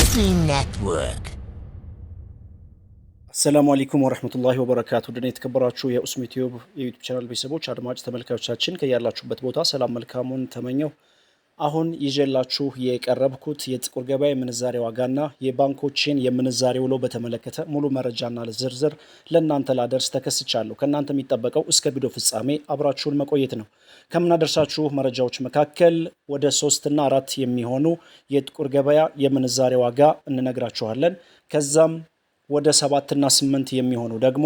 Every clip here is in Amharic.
Muslim Network. ሰላም አለይኩም ወራህመቱላሂ ወበረካቱ። ደህና የተከበራችሁ የኡስሚ ቲዩብ የዩቲዩብ ቻናል ቤተሰቦች አድማጭ ተመልካቾቻችን ከያላችሁበት ቦታ ሰላም መልካሙን ተመኘው። አሁን ይዤላችሁ የቀረብኩት የጥቁር ገበያ የምንዛሬ ዋጋና የባንኮችን የምንዛሬ ውሎ በተመለከተ ሙሉ መረጃና ዝርዝር ለእናንተ ላደርስ ተከስቻለሁ። ከእናንተ የሚጠበቀው እስከ ቪዲዮ ፍጻሜ አብራችሁን መቆየት ነው። ከምናደርሳችሁ መረጃዎች መካከል ወደ 3 እና 4 የሚሆኑ የጥቁር ገበያ የምንዛሬ ዋጋ እንነግራችኋለን። ከዛም ወደ 7 እና 8 የሚሆኑ ደግሞ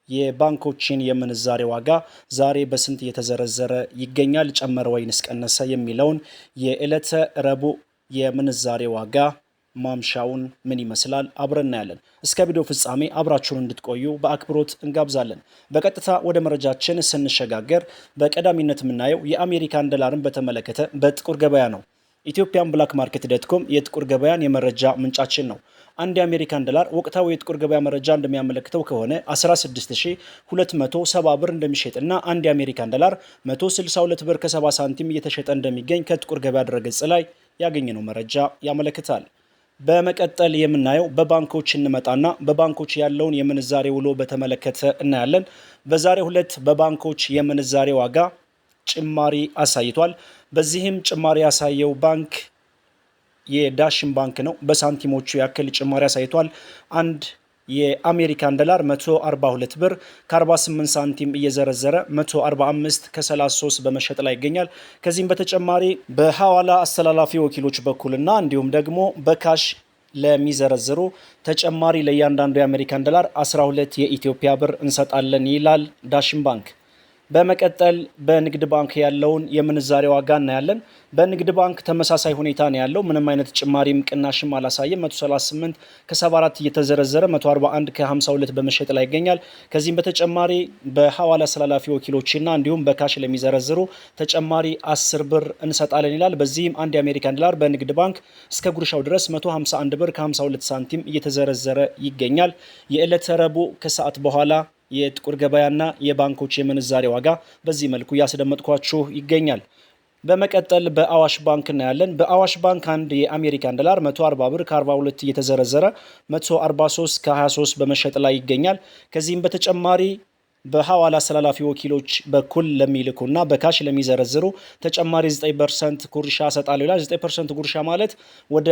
የባንኮችን የምንዛሬ ዋጋ ዛሬ በስንት እየተዘረዘረ ይገኛል፣ ጨመረ ወይንስ ቀነሰ የሚለውን የዕለተ ረቡዕ የምንዛሬ ዋጋ ማምሻውን ምን ይመስላል አብረን እናያለን። እስከ ቪዲዮ ፍጻሜ አብራችሁን እንድትቆዩ በአክብሮት እንጋብዛለን። በቀጥታ ወደ መረጃችን ስንሸጋገር በቀዳሚነት የምናየው የአሜሪካን ዶላርን በተመለከተ በጥቁር ገበያ ነው። ኢትዮጵያን ብላክ ማርኬት ዶትኮም የጥቁር ገበያን የመረጃ ምንጫችን ነው። አንድ የአሜሪካን ዶላር ወቅታዊ የጥቁር ገበያ መረጃ እንደሚያመለክተው ከሆነ 16270 ብር እንደሚሸጥና አንድ የአሜሪካን ዶላር 162 ብር ከ70 ሳንቲም እየተሸጠ እንደሚገኝ ከጥቁር ገበያ ድረገጽ ላይ ያገኘነው መረጃ ያመለክታል። በመቀጠል የምናየው በባንኮች እንመጣና በባንኮች ያለውን የምንዛሬ ውሎ በተመለከተ እናያለን። በዛሬው ዕለት በባንኮች የምንዛሬ ዋጋ ጭማሪ አሳይቷል። በዚህም ጭማሪ ያሳየው ባንክ የዳሽን ባንክ ነው። በሳንቲሞቹ ያክል ጭማሪ አሳይቷል። አንድ የአሜሪካን ዶላር 142 ብር ከ48 ሳንቲም እየዘረዘረ 145 ከ33 በመሸጥ ላይ ይገኛል። ከዚህም በተጨማሪ በሐዋላ አስተላላፊ ወኪሎች በኩልና እንዲሁም ደግሞ በካሽ ለሚዘረዝሩ ተጨማሪ ለእያንዳንዱ የአሜሪካን ዶላር 12 የኢትዮጵያ ብር እንሰጣለን ይላል ዳሽን ባንክ። በመቀጠል በንግድ ባንክ ያለውን የምንዛሬ ዋጋ እናያለን። በንግድ ባንክ ተመሳሳይ ሁኔታ ነው ያለው። ምንም አይነት ጭማሪም ቅናሽም አላሳየም። 138 ከ74 እየተዘረዘረ 141 ከ52 በመሸጥ ላይ ይገኛል። ከዚህም በተጨማሪ በሐዋላ አስተላላፊ ወኪሎችና እንዲሁም በካሽ ለሚዘረዝሩ ተጨማሪ 10 ብር እንሰጣለን ይላል። በዚህም አንድ የአሜሪካን ዶላር በንግድ ባንክ እስከ ጉርሻው ድረስ 151 ብር ከ52 ሳንቲም እየተዘረዘረ ይገኛል። የዕለተ ረቡዕ ከሰዓት በኋላ የጥቁር ገበያና የባንኮች የምንዛሬ ዋጋ በዚህ መልኩ ያስደመጥኳችሁ ይገኛል። በመቀጠል በአዋሽ ባንክ እናያለን። በአዋሽ ባንክ አንድ የአሜሪካን ዶላር 140 ብር ከ42 እየተዘረዘረ 143 ከ23 በመሸጥ ላይ ይገኛል። ከዚህም በተጨማሪ በሐዋላ አስተላላፊ ወኪሎች በኩል ለሚልኩና በካሽ ለሚዘረዝሩ ተጨማሪ 9% ጉርሻ እሰጣለሁ ይላል። 9% ጉርሻ ማለት ወደ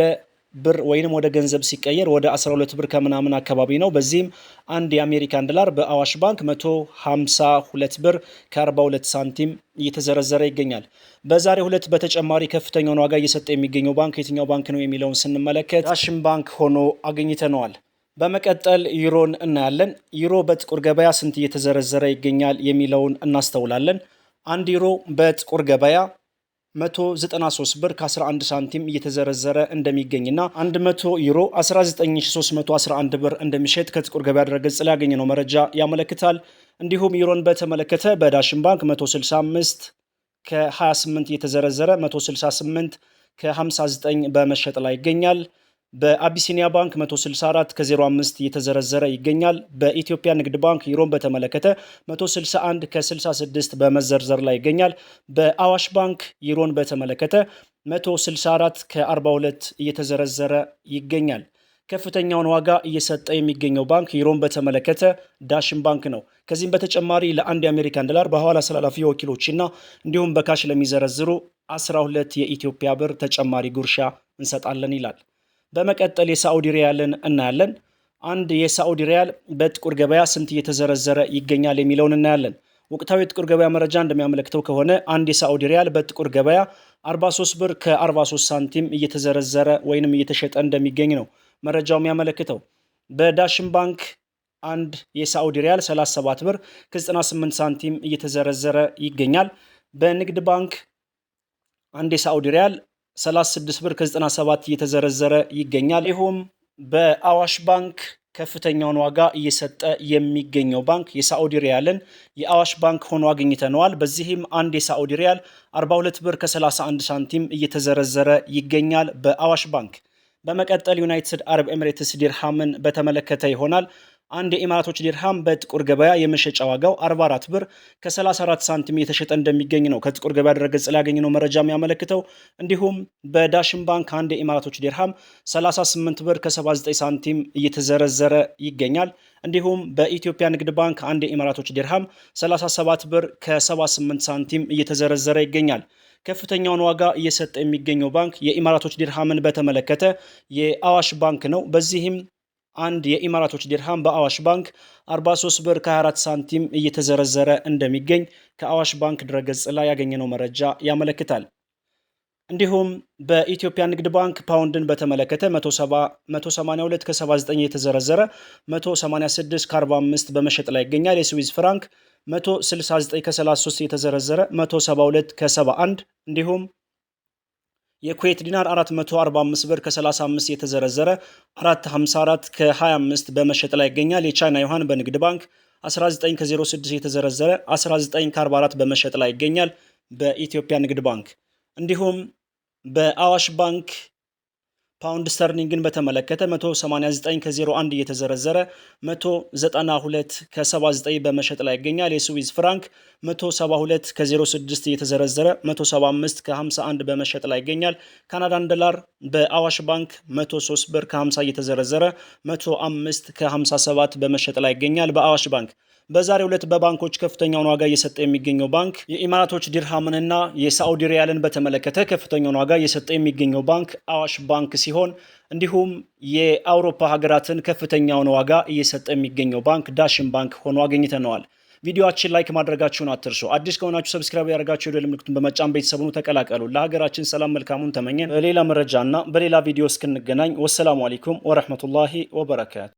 ብር ወይንም ወደ ገንዘብ ሲቀየር ወደ 12 ብር ከምናምን አካባቢ ነው። በዚህም አንድ የአሜሪካን ዶላር በአዋሽ ባንክ 152 ብር ከ42 ሳንቲም እየተዘረዘረ ይገኛል። በዛሬው ዕለት በተጨማሪ ከፍተኛውን ዋጋ እየሰጠ የሚገኘው ባንክ የትኛው ባንክ ነው የሚለውን ስንመለከት ዳሽን ባንክ ሆኖ አግኝተነዋል። በመቀጠል ዩሮን እናያለን። ዩሮ በጥቁር ገበያ ስንት እየተዘረዘረ ይገኛል የሚለውን እናስተውላለን። አንድ ዩሮ በጥቁር ገበያ 193 ብር ከ11 ሳንቲም እየተዘረዘረ እንደሚገኝና 100 ዩሮ 19311 ብር እንደሚሸጥ ከጥቁር ገበያ ድረገጽ ላይ ያገኘነው መረጃ ያመለክታል። እንዲሁም ዩሮን በተመለከተ በዳሽን ባንክ 165 ከ28 እየተዘረዘረ 168 ከ59 በመሸጥ ላይ ይገኛል። በአቢሲኒያ ባንክ 164 ከ05 እየተዘረዘረ ይገኛል። በኢትዮጵያ ንግድ ባንክ ዩሮን በተመለከተ 161 ከ66 በመዘርዘር ላይ ይገኛል። በአዋሽ ባንክ ዩሮን በተመለከተ 164 ከ42 እየተዘረዘረ ይገኛል። ከፍተኛውን ዋጋ እየሰጠ የሚገኘው ባንክ ዩሮን በተመለከተ ዳሽን ባንክ ነው። ከዚህም በተጨማሪ ለአንድ የአሜሪካን ዶላር በሐዋላ አስተላላፊ ወኪሎችና እንዲሁም በካሽ ለሚዘረዝሩ 12 የኢትዮጵያ ብር ተጨማሪ ጉርሻ እንሰጣለን ይላል። በመቀጠል የሳዑዲ ሪያልን እናያለን። አንድ የሳዑዲ ሪያል በጥቁር ገበያ ስንት እየተዘረዘረ ይገኛል የሚለውን እናያለን። ወቅታዊ የጥቁር ገበያ መረጃ እንደሚያመለክተው ከሆነ አንድ የሳዑዲ ሪያል በጥቁር ገበያ 43 ብር ከ43 ሳንቲም እየተዘረዘረ ወይንም እየተሸጠ እንደሚገኝ ነው መረጃው የሚያመለክተው። በዳሽን ባንክ አንድ የሳዑዲ ሪያል 37 ብር ከ98 ሳንቲም እየተዘረዘረ ይገኛል። በንግድ ባንክ አንድ የሳዑዲ ሪያል 36 ብር ከ97 እየተዘረዘረ ይገኛል። ይሁም በአዋሽ ባንክ ከፍተኛውን ዋጋ እየሰጠ የሚገኘው ባንክ የሳዑዲ ሪያልን የአዋሽ ባንክ ሆኖ አግኝተነዋል። በዚህም አንድ የሳዑዲ ሪያል 42 ብር ከ31 ሳንቲም እየተዘረዘረ ይገኛል በአዋሽ ባንክ። በመቀጠል ዩናይትድ አረብ ኤሚሬትስ ዲርሃምን በተመለከተ ይሆናል። አንድ የኢማራቶች ዲርሃም በጥቁር ገበያ የመሸጫ ዋጋው 44 ብር ከ34 ሳንቲም እየተሸጠ እንደሚገኝ ነው ከጥቁር ገበያ ድረገጽ ላይ ያገኘነው መረጃ የሚያመለክተው። እንዲሁም በዳሽን ባንክ አንድ የኢማራቶች ዲርሃም 38 ብር ከ79 ሳንቲም እየተዘረዘረ ይገኛል። እንዲሁም በኢትዮጵያ ንግድ ባንክ አንድ የኢማራቶች ዲርሃም 37 ብር ከ78 ሳንቲም እየተዘረዘረ ይገኛል። ከፍተኛውን ዋጋ እየሰጠ የሚገኘው ባንክ የኢማራቶች ዲርሃምን በተመለከተ የአዋሽ ባንክ ነው። በዚህም አንድ የኢማራቶች ዲርሃም በአዋሽ ባንክ 43 ብር ከ24 ሳንቲም እየተዘረዘረ እንደሚገኝ ከአዋሽ ባንክ ድረገጽ ላይ ያገኘነው መረጃ ያመለክታል። እንዲሁም በኢትዮጵያ ንግድ ባንክ ፓውንድን በተመለከተ 182 ከ79 እየተዘረዘረ 186 ከ45 በመሸጥ ላይ ይገኛል። የስዊዝ ፍራንክ 169 ከ33 እየተዘረዘረ 172 ከ71 እንዲሁም የኩዌት ዲናር 445 ብር ከ35 የተዘረዘረ 454 ከ25 በመሸጥ ላይ ይገኛል። የቻይና ዩሃን በንግድ ባንክ 19 ከ06 የተዘረዘረ 19 ከ44 በመሸጥ ላይ ይገኛል በኢትዮጵያ ንግድ ባንክ። እንዲሁም በአዋሽ ባንክ ፓውንድ ስተርሊንግን በተመለከተ 189 ከ01 እየተዘረዘረ 192 ከ79 በመሸጥ ላይ ይገኛል። የስዊዝ ፍራንክ 172 ከ06 እየተዘረዘረ 175 ከ51 በመሸጥ ላይ ይገኛል። ካናዳን ዶላር በአዋሽ ባንክ 103 ብር ከ50 እየተዘረዘረ 105 ከ57 በመሸጥ ላይ ይገኛል በአዋሽ ባንክ። በዛሬው ዕለት በባንኮች ከፍተኛውን ዋጋ እየሰጠ የሚገኘው ባንክ የኢማራቶች ዲርሃምንና የሳዑዲ ሪያልን በተመለከተ ከፍተኛውን ዋጋ እየሰጠ የሚገኘው ባንክ አዋሽ ባንክ ሲሆን እንዲሁም የአውሮፓ ሀገራትን ከፍተኛውን ዋጋ እየሰጠ የሚገኘው ባንክ ዳሽን ባንክ ሆኖ አገኝተነዋል። ቪዲዮአችን ላይክ ማድረጋችሁን አትርሱ። አዲስ ከሆናችሁ ሰብስክራይብ ያደርጋችሁ የደወል ምልክቱን በመጫን ቤተሰቡን ተቀላቀሉ። ለሀገራችን ሰላም መልካሙን ተመኘን። በሌላ መረጃና በሌላ ቪዲዮ እስክንገናኝ ወሰላሙ አለይኩም ወራህመቱላሂ ወበረካቱ።